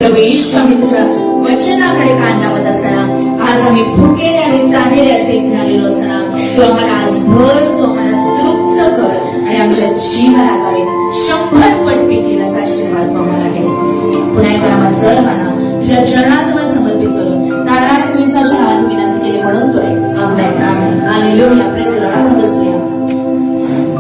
प्रभू येशू, आम्ही तुझ्या वचनाकडे कान लावत असताना आज आम्ही भुकेले आणि ताणलेले असे इथे आलेलो असताना तू आम्हाला आज भर, तू आम्हाला तृप्त कर आणि आमच्या जीवनाद्वारे 100 पट पिकेल असा आशीर्वाद तू आम्हाला दे. पुन्हा एकदा आम्हा सर्वांना तुझ्या चरणाजवळ समर्पित करून नारायण ख्रिस्ताच्या नावात विनंती केली म्हणून तो amen amen hallelujah. Praise the Lord. आपण बसूया.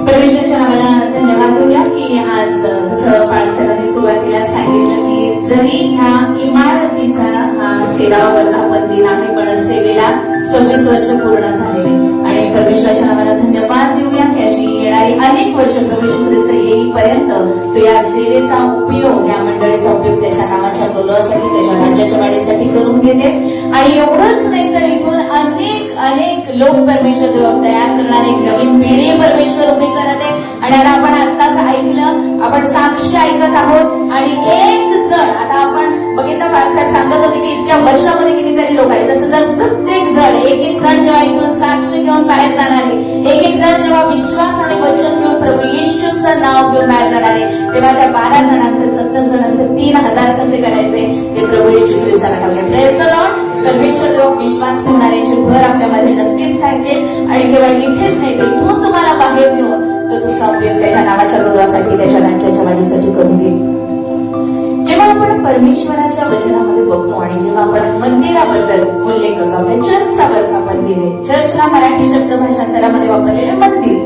परमेश्वराच्या नावाला धन्यवाद देऊया की आज जसं बाळासाहेबांनी सुरुवातीला सांगितलं की जरी ह्या इमारतीचा हा 13वा वर्धापन दिन आहे पण सेवेला 26 वर्ष पूर्ण झालेले आणि परमेश्वराच्या नावाला धन्यवाद देऊया की अशी येणारी अनेक वर्ष परमेश्वर ख्रिस्त येईपर्यंत तो या सेवेचा उपयोग, या मंडळीचा उपयोग त्याच्या नावाच्या गौरवासाठी, त्याच्या राज्याच्या वाढीसाठी करून घेते. आणि एवढंच नाही तर इथून अनेक अनेक लोक परमेश्वर तयार करणारे नवीन पिढी परमेश्वर उभी करत आहे. आणि आता आपण आत्ताच ऐकलं, आपण साक्ष ऐकत आहोत आणि एक जण, आता आपण बघितलं बाळासाहेब सांगत होते की इतक्या वर्षामध्ये कितीतरी लोक आहेत, तसं जर प्रत्येक जण एक एक जण जेव्हा इथून साक्ष घेऊन बाहेर जाणारे, एक एक जण जेव्हा विश्वास आणि वचन घेऊन प्रभू येशूचं नाव घेऊन बाहेर जाणारे, तेव्हा त्या 12 जणांचे 70 जणांचे 3000 कसे करायचे ते प्रभू येशू ख्रिस्ताला ठाऊक. Praise the Lord. परमेश्वर लोक विश्वास ठेवणाऱ्याचे भर आपल्यामध्ये नक्कीच टाकेल आणि केवळ इथेच नाही तर इथून तुम्हाला बाहेर घेऊन तो तुमचा उपयोग त्याच्या नावाच्या गौरवासाठी, त्याच्या राज्याच्या वाढीसाठी करून घेईल. जेव्हा आपण परमेश्वराच्या वचनामध्ये बघतो आणि जेव्हा आपण मंदिराबद्दल उल्लेख करतो, आपल्या चर्चचा मंदिर आहे, चर्चला मराठी शब्द भाषांतरामध्ये वापरलेले मंदिर,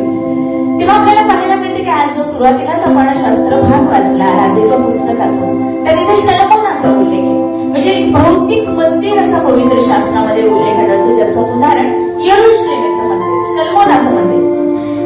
तेव्हा आपल्याला पाहायला मिळते की आज जो सुरुवातीलाच आपण शास्त्र भाग वाचला राजेच्या पुस्तकातून, तर तिथे शलोमोनाचा उल्लेख आहे. म्हणजे भौतिक मंदिर असा पवित्र शास्त्रामध्ये उल्लेख आढळतो, ज्याचं उदाहरण यरुशलेमेचं मंदिर, शलोमोनाचं मंदिर.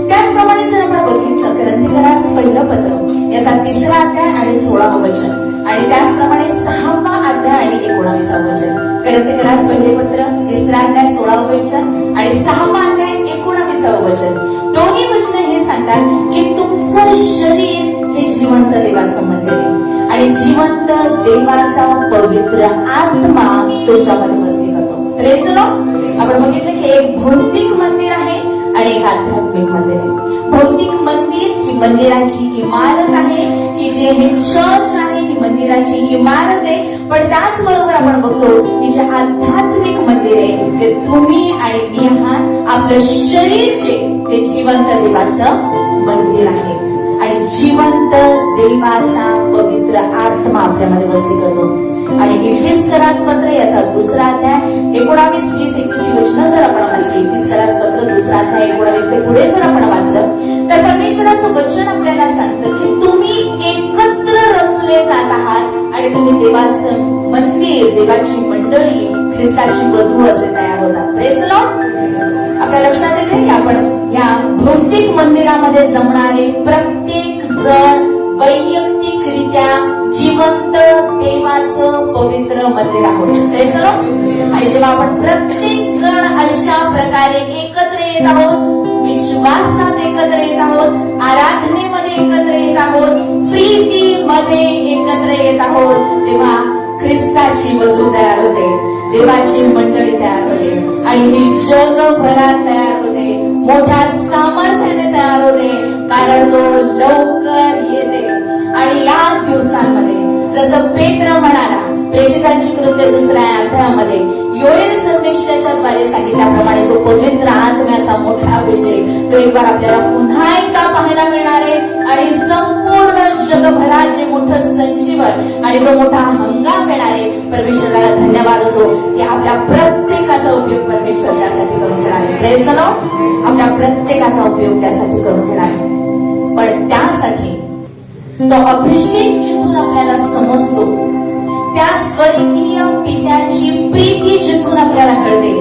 त्याचप्रमाणे जर आपण बघितलं ग्रंथिकारास पहिलं पत्र याचा 3रा अध्याय आणि 16वं वचन आणि त्याचप्रमाणे 6वा अध्याय आणि 19वं वचन, ग्रंथिकारास पहिले पत्र 3रा अध्याय 16वं वचन आणि 6वा अध्याय 19वं वचन, दोन्ही वचन हे सांगतात की तुमचं शरीर हे जिवंत देवाचं मंदिर आहे आणि जिवंत देवाचा पवित्र आत्मा तुमच्यामध्ये वस्ती करतो. Praise the Lord. आपण बघितलं की एक भौतिक मंदिर आहे आणि एक आध्यात्मिक मंदिर आहे. भौतिक मंदिर ही मंदिराची इमारत आहे, की जे हे चर्च आहे ही मंदिराची इमारत आहे. पण त्याचबरोबर आपण बघतो की जे आध्यात्मिक मंदिर आहे ते तुम्ही आणि मी आहात. आपलं शरीर जे ते जिवंत देवाचं मंदिर आहे आणि जिवंत देवाचा पवित्र आत्मा आपल्यामध्ये वस्ती करतो. आणि इफिस्करास पत्र याचा 2रा अध्याय 19, 20, 21 वचन जर आपण वाचली, इफिस्करास पत्र 2रा अध्याय 19 ते पुढे जर आपण वाचलं तर परमेश्वराचं वचन आपल्याला सांगतं की तुम्ही एकत्र रचले जात आहात आणि तुम्ही देवाचं मंदिर, देवाची मंडळी, ख्रिस्ताची वधू असे तयार होतात. Praise the Lord. आपल्या लक्षात येते की आपण या भौतिक मंदिरामध्ये जमणारे प्रत्येक जण वैयक्तिकरित्या जिवंत देवाचं पवित्र मंदिर आहोत. Praise the Lord. आणि जेव्हा आपण प्रत्येक जण अशा प्रकारे एकत्र येत आहोत, विश्वासात एकत्र येत आहोत, आराधनेमध्ये एकत्र येत आहोत, प्रीतीमध्ये एकत्र येत आहोत, तेव्हा ख्रिस्ताची वधू तयार होते, देवाची मंडळी तयार होते आणि ही जगभरात तयार होते, मोठ्या सामर्थ्याने तयार होते, कारण तो लवकर येते. आणि या दिवसांमध्ये जसं पेत्र म्हणाला, प्रेषितांची कृत्य 2ऱ्या अध्यायामध्ये योएल संदेशाच्या द्वारे सांगितल्याप्रमाणे जो पवित्र आत्म्याचा मोठा अभिषेक तो एक बार आपल्याला पुन्हा एकदा पाहायला मिळणार आहे. आणि संपूर्ण जगभरात जे मोठं संजीवन आणि जो मोठा हंगाम येणार आहे, परमेश्वराला धन्यवाद असो की आपल्या प्रत्येकाचा उपयोग परमेश्वर त्यासाठी करून घेणार आहे. Praise the Lord. आपल्या प्रत्येकाचा उपयोग त्यासाठी करून घेणार आहे. पण त्यासाठी तो अभिषेक जिथून आपल्याला समजतो, त्या स्वर्गीय पित्याची प्रीती जिथून आपल्याला कळते,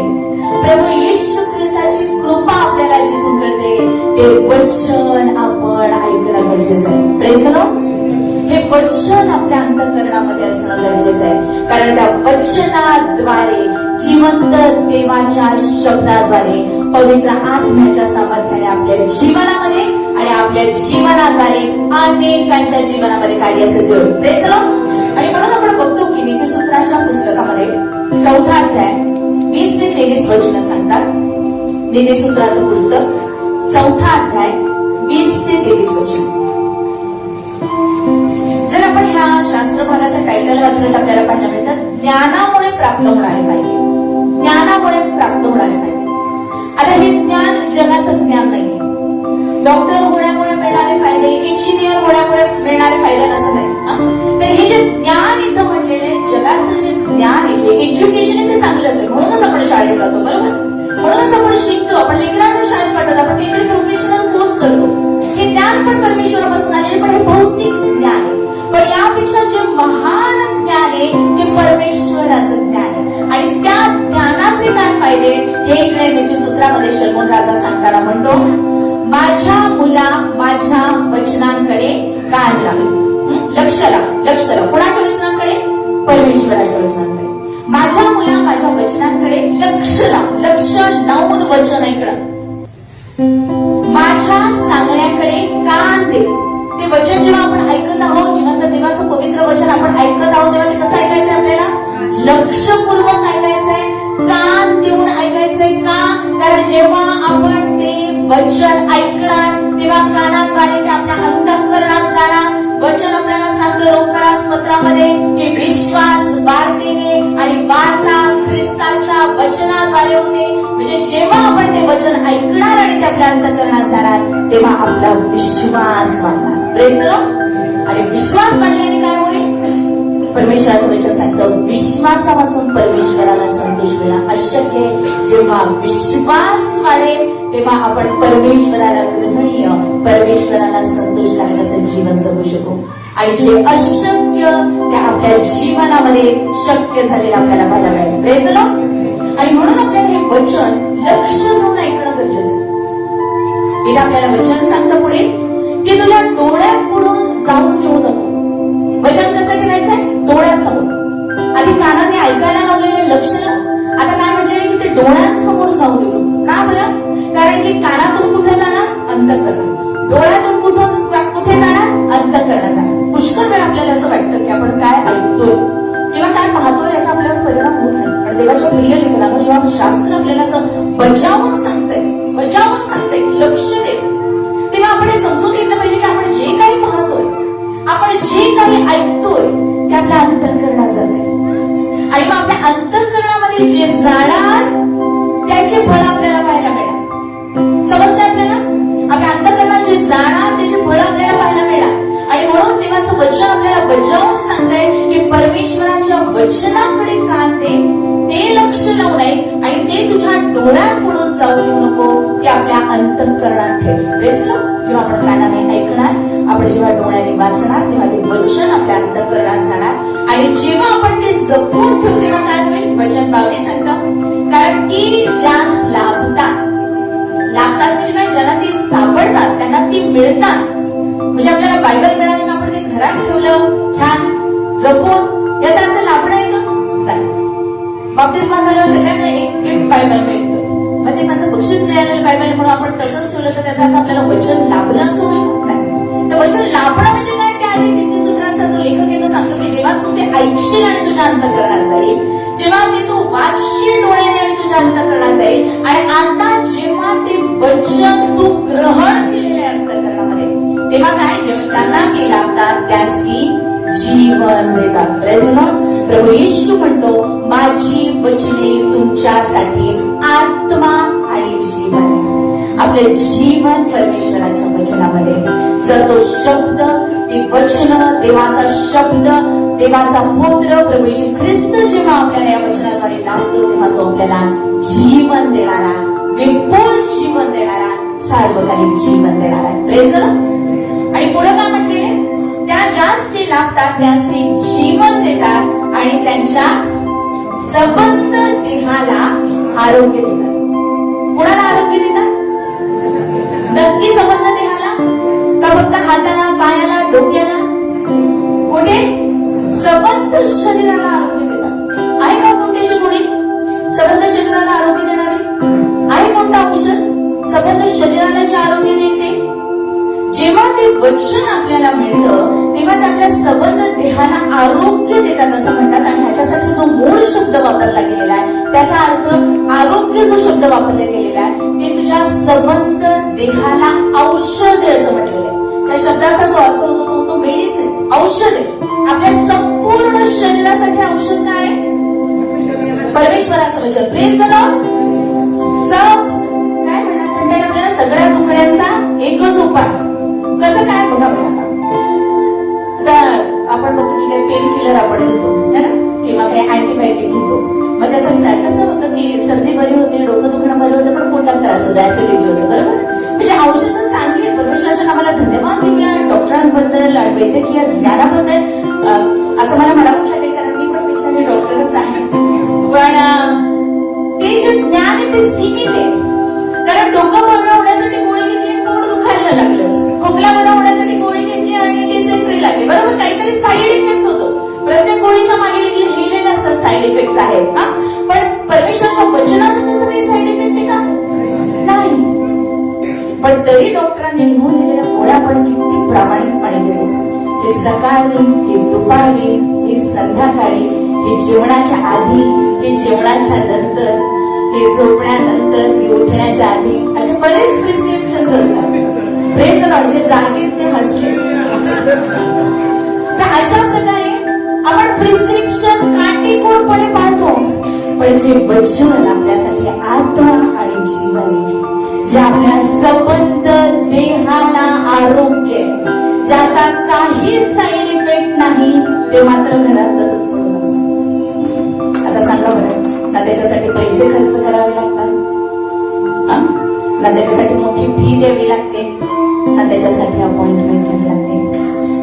प्रभू येशू ख्रिस्ताची कृपा आपल्याला जिथून कळते, ते वचन आपण ऐकणं गरजेचं आहे. Praise the Lord. हे वचन आपल्या अंतःकरणामध्ये असणं गरजेचं आहे, कारण त्या वचनाद्वारे, जिवंत देवाच्या शब्दाद्वारे, पवित्र आत्म्याच्या सामर्थ्याने आपल्या जीवनामध्ये आणि आपल्या जीवनाद्वारे अनेकांच्या जीवनामध्ये कार्य सिद्ध होईल. Praise the Lord. आणि म्हणून आपण बघतो की नीतिसूत्राच्या पुस्तकामध्ये 4था अध्याय 20 ते 23 वचन सांगतात. नीतिसूत्राचं पुस्तक 4था अध्याय 20 ते 23 वचन. जर आपण ह्या शास्त्र भागाचं टायटल वाचलं तर आपल्याला पाहायला मिळतं ज्ञानामुळे प्राप्त होणारे फायदे. ज्ञानामुळे प्राप्त होणारे फायदे. आता हे ज्ञान जगाचं ज्ञान नाहीये. डॉक्टर होण्यामुळे मिळणारे फायदे, इंजिनियर होण्यामुळे मिळणारे फायदे असं नाही. तर हे जे ज्ञान इथं म्हटलेले जगाचं जे ज्ञान आहे, जे एज्युकेशन आहे ते चांगलंच आहे. म्हणूनच आपण शाळेत जातो, बरोबर. म्हणूनच आपण शिकतो, आपण लेकरांना शाळेत पाठवतो, आपण काहीतरी प्रोफेशनल कोर्स करतो. हे ज्ञान पण परमेश्वरापासून आलेले, पण हे भौतिक ज्ञान आहे. पण यापेक्षा जे महान ज्ञान आहे ते परमेश्वराचं ज्ञान आहे. आणि त्या ज्ञानाचे काय फायदे हे इकडे नीतिसूत्रामध्ये शलोमोन राजा सांगताना म्हणतो, माझ्या मुला माझ्या वचनांकडे कान लाव, लक्ष लाव. लक्ष लाव कोणाच्या वचनांकडे? परमेश्वराच्या वचनांकडे. माझ्या मुला माझ्या वचनांकडे लक्ष लाव. लक्ष लावून वचन ऐकणं. माझ्या सांगण्याकडे कान दे. ते वचन जेव्हा आपण ऐकत आहोत, जिवंत देवाचं पवित्र वचन आपण ऐकत आहोत, तेव्हा ते कसं ऐकायचंय? आपल्याला लक्षपूर्वक ऐकायचंय, कान देऊन ऐकायचंय. का? कारण जेव्हा आपण ते वचन ऐकणार तेव्हा कानाद्वारे ते आपल्या अंतःकरणात जाणार. वचन आपल्याला सांगतो रोमकारास पत्रामध्ये की विश्वास वार्तेने आणि वार्ता ख्रिस्ताच्या वचनाद्वारे होते. म्हणजे जेव्हा आपण ते वचन ऐकणार आणि ते आपल्या अंतःकरणात जाणार तेव्हा आपला विश्वास वाढणार. Praise the Lord. आणि विश्वास वाढल्याने काय होईल? परमेश्वराचं वचन सांगतं विश्वासापासून परमेश्वराला संतोष मिळणं अशक्य आहे. जेव्हा विश्वास वाढेल तेव्हा आपण परमेश्वराला ग्रहणीय, परमेश्वराला संतोषकारक असं जीवन जगू शकू. आणि जे अशक्य ते आपल्या जीवनामध्ये शक्य झालेलं आपल्याला पाहायला मिळेल. Praise the Lord. आणि म्हणून आपल्याला हे वचन लक्ष देऊन ऐकणं गरजेचं आहे. इथे आपल्याला वचन सांगतं पुढे की तुझ्या डोळ्यापुढून जाऊ देऊ नको. वचन कसं ठेवायचंय? डोळ्यासमोर. आधी कानाने ऐकायला लावलेले लक्ष लाव. आता काय म्हटलेलं की ते डोळ्यांसमोर जाऊ देऊ नको. का बरं? कारण की कानातून कुठे जाणार? अंतःकरण. डोळ्यातून कुठे जाणार? अंतःकरणात जाणार. पुष्कळ वेळ आपल्याला असं वाटतं की आपण काय ऐकतोय किंवा काय पाहतोय याचा आपल्यावर परिणाम होत नाही. पण देवाच्या प्रिय लेखनानं जेव्हा शास्त्र आपल्याला असं बजावून सांगतंय लक्ष दे, तेव्हा आपण हे समजून घेतलं पाहिजे की आपण जे काही पाहतोय, आपण जे काही ऐकतोय ते आपल्या अंतःकरणात जाते. आणि मग आपल्या अंतःकरणामध्ये जे जाणार त्याचे फळ आपल्याला पाहायला मिळणार. समजतंय आपल्याला? आपल्या अंतःकरणात जे जाणार त्याचे फळ आपल्याला पाहायला मिळणार. आणि म्हणून देवाचं वचन आपल्याला बजावून सांगतंय की परमेश्वराच्या वचनाकडे कान दे, ते लक्ष लावू नये आणि ते तुझ्या डोळ्यांपुढून जाऊ देऊ नको, ते आपल्या अंतःकरणात ठेव. जेव्हा आपण कानाने ऐकणार, आपण जेव्हा डोळ्याने वाचणार तेव्हा ते वचन आपल्या अंतःकरणात जाणार. आणि जेव्हा आपण ते जपून ठेवू तेव्हा काय होईल? वचन बावली सांगतं, कारण ती ज्यास लाभतात म्हणजे काय? ज्यांना ती सापडतात त्यांना ती मिळतात. म्हणजे आपल्याला बायबल मिळाली ना, आपण ते घरात ठेवलं छान जपून, याचा अर्थ लाभणं आहे का? नाही. बाप्तिस्मा झाल्यावर सगळ्यांना एक गिफ्ट बायबल मिळतं. मग ते माझं बक्षीस मिळालेलं बायबल म्हणून आपण तसंच ठेवलं तर त्याचा अर्थ आपल्याला वचन लाभलं असं होईल? नाही. तर वचन लाभणं म्हणजे काय? ते आधी नीतिसूत्रांचा जो लेखक आहे तो सांगतो की जेव्हा तू ते ऐकशील आणि तुझ्या अंतःकरणात जाईल, जेव्हा ते तू वाचशील डोळ्याने आणि तुझ्या अंतःकरणात जाईल, आणि आता जेव्हा ते वचन तू ग्रहण केलेलं आहे अंतःकरणामध्ये, तेव्हा काय? ज्यांना ती लाभतात त्यास ती जीवन देतात. Praise the Lord. प्रभू येशू म्हणतो माझी वचने तुमच्यासाठी आत्मा आणि जीवन. आपले जीवन परमेश्वराच्या वचनामध्ये. जर तो शब्द, ती वचन, देवाचा शब्द, देवाचा पुत्र प्रभू येशू ख्रिस्त जेव्हा आपल्याला या वचनाद्वारे लाभतो तेव्हा तो आपल्याला जीवन देणारा, विपुल जीवन देणारा, सार्वकालिक जीवन देणारा. Praise the Lord. आणि पुढे काय म्हटलेले? त्या ज्यास ते लाभतात त्यास ते जीवन देतात आणि त्यांच्या सबंध देहाला आरोग्य देतात. कुणाला आरोग्य देतात? नक्की सबंध देहाला का? फक्त हाताला, पायाला, डोक्याला? कुठे? सबंध शरीराला आरोग्य देतात. आहे का कोणत्याची गोळी सबंध शरीराला आरोग्य देणारी? आहे कोणतं औषध सबंध शरीराला जे आरोग्य देते? जेव्हा ते वचन आपल्याला मिळतं तेव्हा ते आपल्या सबंध देहाला आरोग्य देतात असं म्हणतात. आणि ह्याच्यासाठी जो मूळ शब्द वापरला गेलेला आहे त्याचा अर्थ आरोग्य, जो शब्द वापरला गेलेला आहे ते तुझ्या सबंध देहाला औषध आहे असं म्हटलेलं आहे. त्या शब्दाचा जो अर्थ होतो तो मेडिसिन. औषध आहे. आपल्या संपूर्ण शरीरासाठी औषध काय आहे? परमेश्वराचं वचन. Praise the Lord. काय म्हणतात आपल्याला सगळ्या दुखड्यांचा एकच उपाय. कसं काय बघा बघा. तर आपण बघतो की काही पेन किलर आपण घेतो है ना, किंवा काही अँटीबायोटिक घेतो. मग त्याचं कसं होतं की सर्दी बरी होते, डोकं दुखणं बरं होतं, पण पोटात त्रास होतो, ऍसिडिटी होतं. बरोबर. म्हणजे औषधं चांगली आहेत. परमेश्वराच्या नावाला धन्यवाद देऊया डॉक्टरांबद्दल, वैद्यकीय ज्ञानाबद्दल. असं मला म्हणावंच लागेल, कारण मी पण पेशाने डॉक्टरच आहे. पण ते जे ज्ञान आहे ते सीमित आहे. कारण डोकं बरं होण्यासाठी गोळी घेतली, पोट दुखायला लागलं. खोकला बरा होण्यासाठी गोळी घेतली आणि डिसेंट्री लागली. बरोबर. काहीतरी साईड इफेक्ट होतो. प्रत्येक गोळीच्या मागे लिहिलेले असतात साईड इफेक्ट आहेत. पण परमेश्वराच्या वचनाचं त्याचं काही साईड इफेक्ट आहे का? नाही. पण तरी डॉक्टरांनी लिहून दिलेल्या गोळ्या आपण किती प्रामाणिकपणे घेतो. हे सकाळी, हे दुपारी, हे संध्याकाळी, हे जेवणाच्या आधी, हे जेवणाच्या नंतर, हे झोपण्यानंतर, हे उठण्याच्या आधी, असे बरेच प्रिस्क्रिप्शन्स असतात. Praise the Lord. जे जागे ते हसले. तर अशा प्रकारे आपण प्रिस्क्रिप्शन काटेकोरपणे पाळतो. पण जे वचन आपल्यासाठी आत्मा आणि जीवन आहे, जे आपल्या संबंध देहाला आरोग्य, ज्याचा काही साईड इफेक्ट नाही, ते मात्र घरात तसंच पडून असतात. आता सांगा बरं, ना त्याच्यासाठी पैसे खर्च करावे लागतात, ना त्याच्यासाठी मोठी फी द्यावी लागते, ना त्याच्यासाठी अपॉइंटमेंट घ्यावी लागते.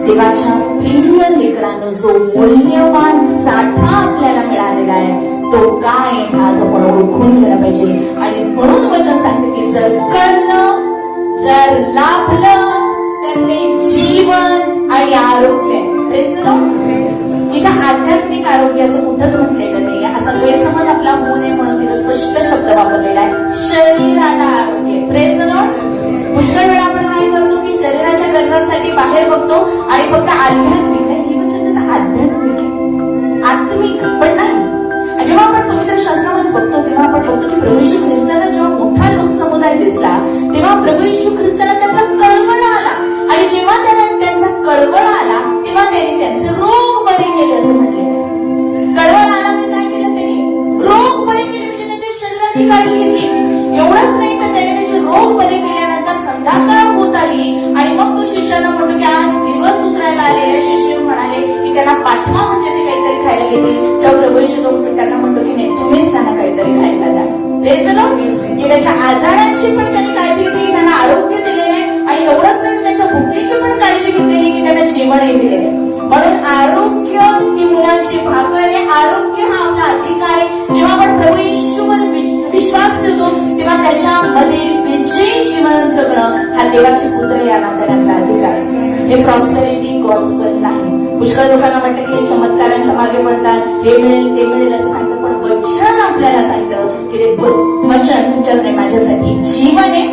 देवाच्या प्रिय लेकरांनो, जो मूल्यवान साठा आपल्याला मिळालेला आहे तो काय हा आज आपण ओळखून घ्यायला पाहिजे. आणि म्हणून वचन सांगते की जर कळलं, जर लाभलं, तर ते जीवन आणि आरोग्य. इथं आध्यात्मिक आरोग्य असं कुठंच म्हटलेलं नाही. असा गैरसमज आपला होऊ नये म्हणून तिथं स्पष्ट शब्द वापरलेला आहे, शरीराला आरोग्य. Praise the Lord. पुष्कळ वेळा आपण काय करतो की शरीराच्या गरजांसाठी बाहेर बघतो आणि फक्त आध्यात्मिक आहे. हे वचन त्याचं आध्यात्मिक आहे, आत्मिक पण नाही. जेव्हा आपण पवित्र शास्त्रामध्ये बघतो तेव्हा आपण बघतो की प्रभू येशू ख्रिस्ताला जेव्हा मोठा लोकसमुदाय दिसला तेव्हा प्रभू येशू ख्रिस्ताला त्याचा कळवळ आला. आणि जेव्हा त्याला त्यांचा कळवळ आला तेव्हा त्यांनी त्यांचे रोग बरे केले असं म्हटले. कळवळ आला म्हणजे काय केलं त्यांनी? रोग बरे केले. म्हणजे त्यांच्या शरीराची काळजी घेतली. एवढंच नाही तर त्याने त्याचे रोग बरे केल्यानंतर संध्याकाळ होत आली आणि मग तो शिष्याला म्हणतो की आज दिवस उतरायला आलेले. शिष्य म्हणाले की त्यांना पाठवा म्हणजे ते काहीतरी खायला घेतील. तेव्हा प्रभू येशू त्यांना म्हणतो की नाही, तुम्हीच त्यांना काहीतरी खायला द्या. Praise the Lord. की त्याच्या आजारांची पण त्यांनी काळजी घेतली, त्यांना आरोग्य दिलेले आणि एवढंच नाही त्यांच्या भुकेची पण काळजी घेतलेली की त्यांना जेवणही दिलेले. म्हणून आरोग्य ही मुलांची भाकर आहे. आरोग्य हा आपला अधिकार आहे. जेव्हा आपण प्रभू येशूवर विश्वास ठेवतो तेव्हा त्याच्यामध्ये विजयी जीवन जगणं हा देवाचे पुत्र या नात्याने आपला अधिकार आहे. हे प्रॉस्पेरिटी गॉस्पेल नाही. पुष्कळ लोकांना वाटतं की हे चमत्कारांच्या मागे पडतात, हे मिळेल ते मिळेल असं सांगतात. पण वचन आपल्याला सांगतं की ते वचन तुमच्याकडे माझ्यासाठी जीवन आहे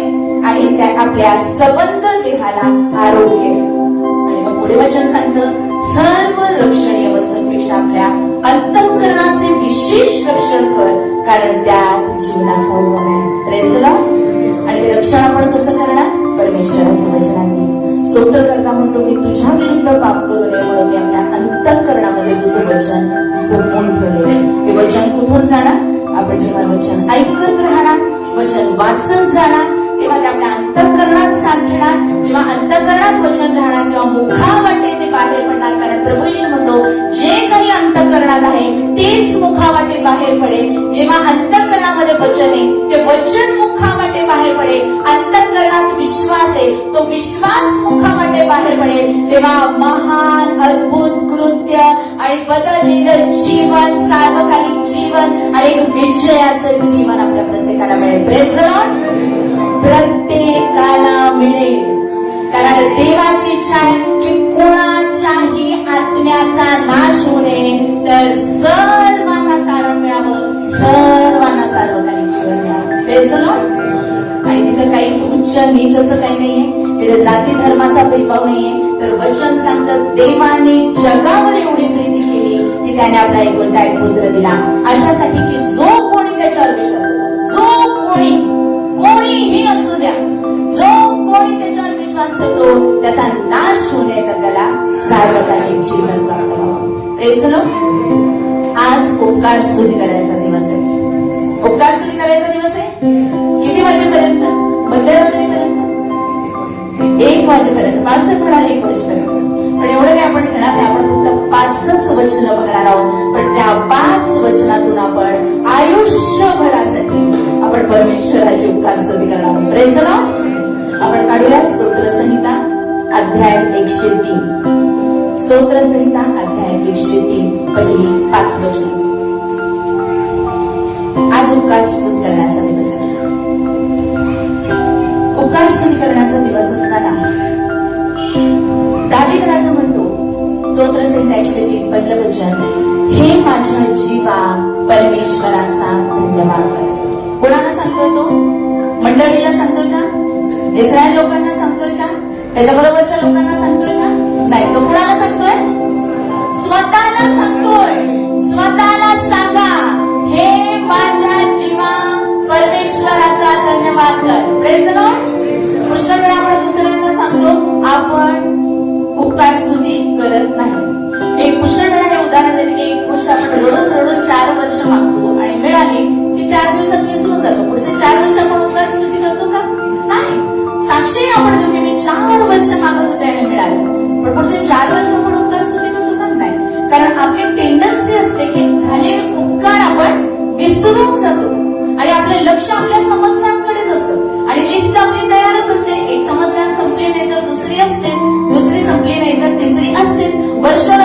आणि त्या आपल्या सबंध देहाला आरोग्य. आणि मग पुढे वचन सांगतं सर्व रक्षणीय वस्तूंपेक्षा आपल्या अंतःकरणाचे विशेष रक्षण कर, कारण त्यात जीवनाचा उगम आहे. Praise the Lord. आणि ते रक्षण आपण कसं करणार? परमेश्वराच्या वचनाने. स्तोत्र करता म्हणतो मी तुझ्या विरुद्ध पाप करू नये म्हणून मी आपल्या अंतःकरणामध्ये तुझं वचन जपून ठेवले. हे वचन कुठून जाणार? आपण जेव्हा वचन ऐकत राहणार, वचन वाचत जाणार तेव्हा ते आपल्या अंतःकरणात साठणार. जेव्हा अंतःकरणात वचन राहणार तेव्हा मुखावाटे ते बाहेर पडणार. कारण प्रभू येशू म्हणतो जे काही अंतःकरणात आहे तेच मुखावाटे बाहेर पडेल. जेव्हा अंतःकरणामध्ये वचन आहे ते वचन मुखावाटे बाहेर पडेल. अंतःकरणात विश्वास आहे, तो विश्वास मुखावाटे बाहेर पडेल. तेव्हा महान अद्भुत कृत्य आणि बदललेलं जीवन, सार्वकालिक जीवन आणि एक विजयाचं जीवन आपल्या प्रत्येकाला मिळेल. Praise the Lord. प्रत्येकाला मिळेल. कारण देवाची इच्छा आहे की कोणाच्याही आत्म्याचा नाश होणे, तर सर्वांना तारण मिळावं, सर्वांना सार्वकालिक जीवन मिळावं. Praise the Lord. आणि तिथं काहीच उच्च नीच असं काही नाहीये, तिथे जाती धर्माचा भेदभाव नाहीये. तर वचन सांगतं देवाने जगावर एवढी प्रीती केली की त्याने आपला एकुलता एक पुत्र दिला, अशासाठी की जो कोणी त्याच्यावर विश्वास होता, जो कोणीही असू द्या, जो कोणी त्याच्यावर विश्वास ठेवतो त्याचा नाश होऊ नये, तर त्याला सार्वकालिक जीवन प्राप्त व्हावं. Praise the Lord. आज उपकार स्तुती करायचा दिवस आहे. उपकार स्तुती करायचा दिवस आहे. किती वाजेपर्यंत? मध्यरात्रीपर्यंत, 1 वाजेपर्यंत. बाळासाहेब म्हणाले 1 वाजेपर्यंत. पण एवढं काही आपण घेणार नाही. आपण फक्त 5च वचनं बघणार आहोत. पण त्या 5 वचनातून आपण आयुष्यभरासाठी आपण परमेश्वराची उपकार स्तुती करणार आहोत. Praise the Lord. आपण काढूया स्तोत्रसंहिता अध्याय 103. स्तोत्रसंहिता अध्याय 103 पहिली 5 वचन. आज उपकार स्तुती करण्याचा दिवस आहे. उपकार स्तुती करण्याचा दिवस असताना दावीद राजा म्हणतो, स्तोत्रसंहिता 103 पहिलं वचन, हे माझ्या जीवा परमेश्वराचा धन्यवाद कर. कोणाला सांगतोय तो? मंडळीला सांगतोय का? इस्रायल लोकांना सांगतोय का? त्याच्याबरोबरच्या लोकांना सांगतोय का? नाही. तो कोणाला सांगतोय? स्वतःला सांगतोय. स्वतःला सांगा, हे माझ्या जीवा परमेश्वराचा धन्यवाद कर. Praise the Lord. पुष्कळ वेळा आपण दुसऱ्यांना सांगतो आपण उपकार स्तुती करत नाही. एक पुष्कळ वेळा हे उदाहरण देते की एक गोष्ट आपण रडून रडून 4 वर्ष मागतो आणि मिळाली की 4 दिवसात विसरून जातो. पुढचे 4 वर्ष आपण उपकार स्तुती करतो का? नाही. साक्षी आपण देऊ की मी 4 वर्ष मागत होते आणि मिळालं. पण पुढचे 4 वर्ष आपण उपकार स्तुती करतो का? नाही. कारण आपली टेंडन्सी असते की झालेले उपकार आपण विसरून जातो आणि आपले लक्ष आपल्या समस्यांकडेच असतं आणि लिस्ट आपली तयारच असते. एक समस्या संपली नाही तर दुसरी असतेच, दुसरी संपली नाही तर तिसरी असतेच.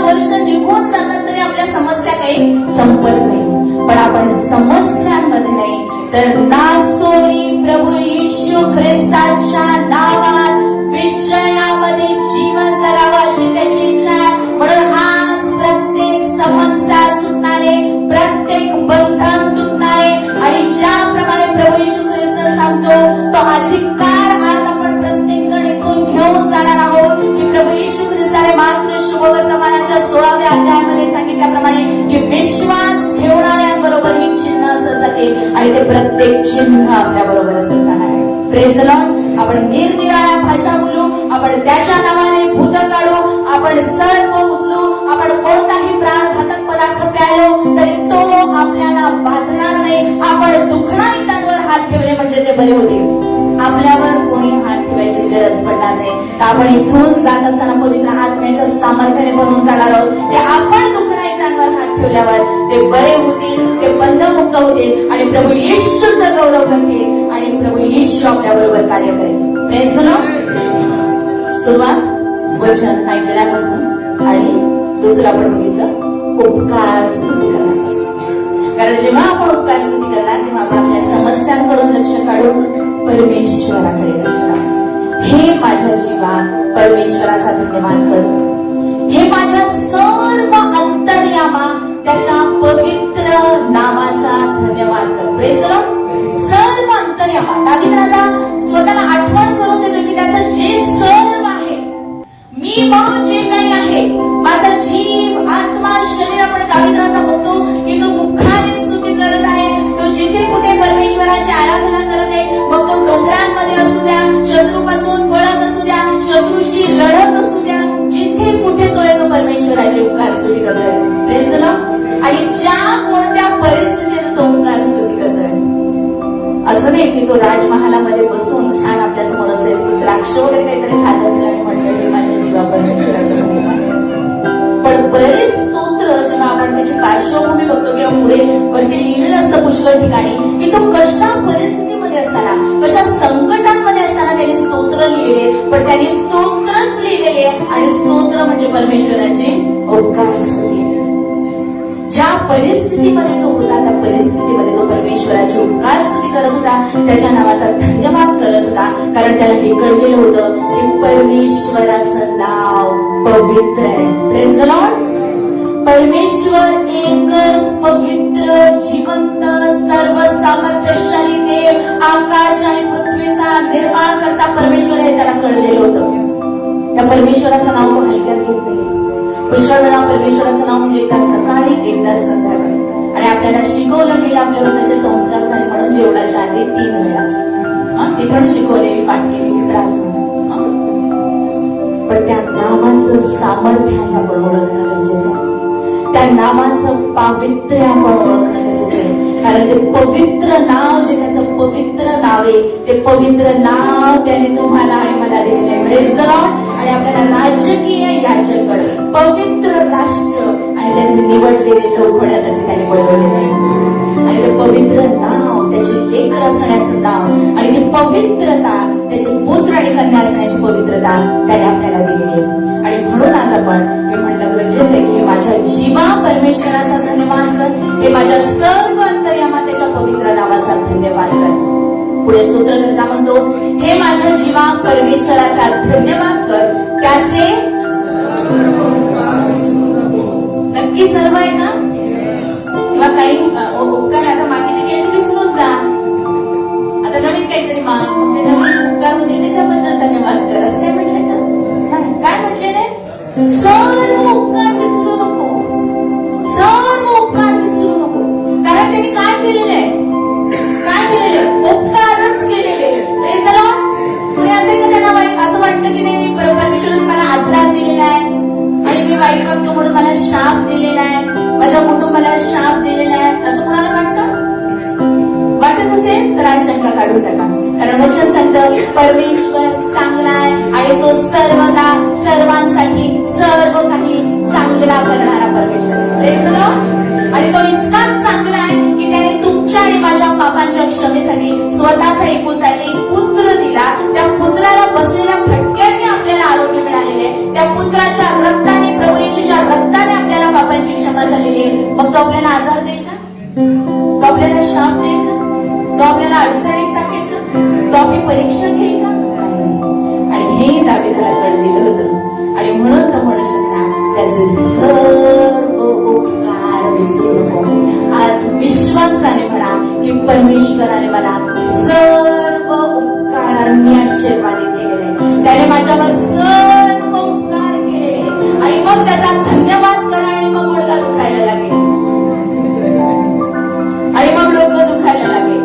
वर्ष निघून जातात तरी आपल्या समस्या काही संपत नाही. पण आपण समस्यांमध्ये नाही तर नासोरी प्रभू येशू ख्रिस्ताच्या नावात विजयामध्ये जीवन जगावं अशी त्याची इच्छा आहे. म्हणून आज प्रत्येक समस्या सुटणारे, प्रत्येक बंधन तुटणारे आणि ज्याप्रमाणे प्रभू येशू ख्रिस्त सांगतो तो अधिकार आज आपण प्रत्येक जण इथून घेऊन जाणार आहोत की प्रभू येशू ख्रिस्ताने मात्र शुभवर्तमानाच्या 16व्या अध्यायामध्ये सांगितल्याप्रमाणे की विश्वास ठेवणाऱ्यांबरोबर ही चिन्ह असत जाते आणि ते प्रत्येक चिन्ह आपल्या बरोबर असत जाणार आहे. Praise the Lord. आपण निरनिराळ्या भाषा बोलू, आपण त्याच्या नावाने भूत काढू, आपण सर्व उचलू, आपण कोणताही प्राणघातक पदार्थ प्यायलो तरी तो आपल्याला बाधणार नाही. आपण दुखणाऱ्यांवर हात ठेवले म्हणजे ते बरे होतील. आपल्यावर कोणी हात ठेवायची गरज पडणार नाही. तर आपण इथून जात असताना पवित्र आत्म्याच्या सामर्थ्याने बनून जाणार आहोत. ते आपण दुखणाऱ्यांवर हात ठेवल्यावर ते बरे होतील, ते बंधमुक्त होतील आणि प्रभू येशूचा गौरव करतील आणि प्रभू येशू आपल्या बरोबर कार्य करेल. Praise the Lord. सुरुवात वचन ऐकण्यापासून आणि दुसरं आपण बघितलं उपकार स्तुती करण्यापासून. कारण जेव्हा आपण उपकार स्तुती करणार तेव्हा आपण आपल्या समस्यांकडून लक्ष काढून परमेश्वराकडे लक्ष काढू. हे माझ्या जीवा परमेश्वराचा धन्यवाद कर. हे माझ्या सर्व अंतर्यामा त्याच्या पवित्र नावाचा धन्यवाद कर. Praise the Lord. सर्व अंतर्यामा. दावीद राजा स्वतःला आठवण करून देतो की त्याचं जे सर्व आहे, मी म्हणून जे काही आहे, माझा जीव आत्मा शरीर, आपण दावीद राजा बघतो की तो मुखाने स्तुती करत आहे. तो जिथे कुठे परमेश्वराची आराधना करत आहे, मग तो डोंगरांमध्ये असू द्या, शत्रूपासून पळत असू द्या, शत्रूशी लढत असू द्या, जिथे कुठे तो येतो परमेश्वराची उपकार स्तुती करतोय. Praise the Lord. आणि ज्या कोणत्या परिस्थितीत तो उपकार स्तुती करतोय. असं नाही की तो राजमहालामध्ये बसून छान आपल्या समोर असेल, द्राक्ष वगैरे काहीतरी खात असेल आणि म्हटलं की माझ्या जीवा परमेश्वराचं धन्यवाद. पण बरेच स्तोत्र जेव्हा आपण त्याची पार्श्वभूमी बघतो किंवा पुढे वरती लिहिलेलं असतं पुष्कळ ठिकाणी की तो कशा परिस्थितीमध्ये असताना, कशा संकटांमध्ये असताना त्यांनी स्तोत्र लिहिले, पण त्यांनी स्तोत्रच लिहिलेले आणि स्तोत्र म्हणजे परमेश्वराचे उपकार स्तुती. ज्या परिस्थितीमध्ये तो होता त्या परिस्थितीमध्ये तो परमेश्वराची उपकार स्तुती करत होता, त्याच्या नावाचा धन्यवाद करत होता. कारण त्याला हे कळलेलं होतं की परमेश्वराचं नाव पवित्र आहे. Praise the Lord. परमेश्वर एकच पवित्र, जिवंत, सर्व सामर्थ्यशाली देव, आकाश आणि पृथ्वीचा निर्माण करता परमेश्वर हे त्याला कळलेलं होतं. त्या परमेश्वराचं नाव तो हलक्यात घेत नाही. पुष्कळ वेळा परमेश्वराचं नाव म्हणजे एकदा सकाळी एकदा संध्याकाळी, आणि आपल्याला शिकवलं गेलं, आपल्यावर तसे संस्कार झाले म्हणून जेवणाच्या आधी 3 वेळा ते पण शिकवलेली, पाठ केलेली त्रास. पण त्या नामाचं सामर्थ्य आज आपण ओळखणं गरजेचं आहे. त्या नामाचं पावित्र्य आपण ओळखणं गरजेचं आहे. कारण ते पवित्र नाव जे त्याचं पवित्र नाव आहे, ते पवित्र नाव त्याने तुम्हाला आणि मला दिलेलं आहे. Praise the Lord. आणि आपल्याला राजकीय याच्याकडे पवित्र राष्ट्र आणि त्याचे निवडलेले लोक होण्यासाठी त्याने बोलवलेले आहे. आणि ते पवित्र नाव, त्याची लेकर असण्याचं नाव आणि ती पवित्रता, त्याचे पुत्र आणि कन्या असण्याची पवित्रता त्याने आपल्याला दिलेली आहे. आणि म्हणून आज आपण हे म्हणणं गरजेचं आहे की माझ्या जीवा परमेश्वराचा धन्यवाद कर, हे माझ्या सर्व अंतर्यामा त्याच्या पवित्र नावाचा धन्यवाद कर. पुढे स्तोत्रकर्ता म्हणतो, हे माझ्या जीवा परमेश्वराचा धन्यवाद कर, त्याचे नक्की सर्व आहे ना, किंवा काही उपकार आता मागेचे केले विसरून जा, आता नवीन काहीतरी माग, म्हणजे नवीन उपकार होते त्याच्याबद्दल धन्यवाद कर, असं काय म्हटलंय का? काय म्हटले नाही? सर्व उपकार विसरू नको, सर्व उपकार विसरू नको. कारण त्यांनी काय केलेलं आहे? काय केलेलं आहे? उपकारच केलेले. पुढे असे का त्यांना वाईट असं वाटतं की नाही परमेश्वराने मला आजार दिलेला आहे आणि मी वाईट वागतो म्हणून मला शाप दिलेला आहे, माझ्या कुटुंबाला शाप दिलेला आहे, असं कोणाला वाटतं? वाटत असेल तर आज शंका काढून टाका. कारण वचन सांगतं परमेश्वर चांगला आहे आणि तो सर्वदा सर्वांसाठी सर्व काही चांगला करणारा परमेश्वर आहे. आणि तो इतकाच चांगला आहे की त्याने तुमच्या आणि माझ्या पापांच्या क्षमेसाठी स्वतःचा एकुलता एक पुत्र दिला. त्या पुत्राला बसलेल्या फटक्याने आपल्याला आरोग्य मिळालेले आहे. त्या पुत्राच्या रक्ताने, प्रभू येशूच्या रक्ताने आपल्याला पापांची क्षमा झालेली आहे. मग तो आपल्याला आजार देईल का? तो आपल्याला शाप देईल का? तो आपल्याला अडचणीत टाकेल का? तो आपली परीक्षा घेईल का? आणि हे दाविदाला कळलेलं होतं. आणि म्हणून तो म्हणू शकता त्याचे सर्व उपकार विसरू नको. आज विश्वासाने म्हणा की परमेश्वराने मला सर्व उपकारांनी आशीर्वादित केलेले, त्याने माझ्यावर सर्व उपकार केले. आणि मग त्याचा धन्यवाद करा आणि मग गुडघा दुखायला लागेल आणि मग डोकं दुखायला लागेल.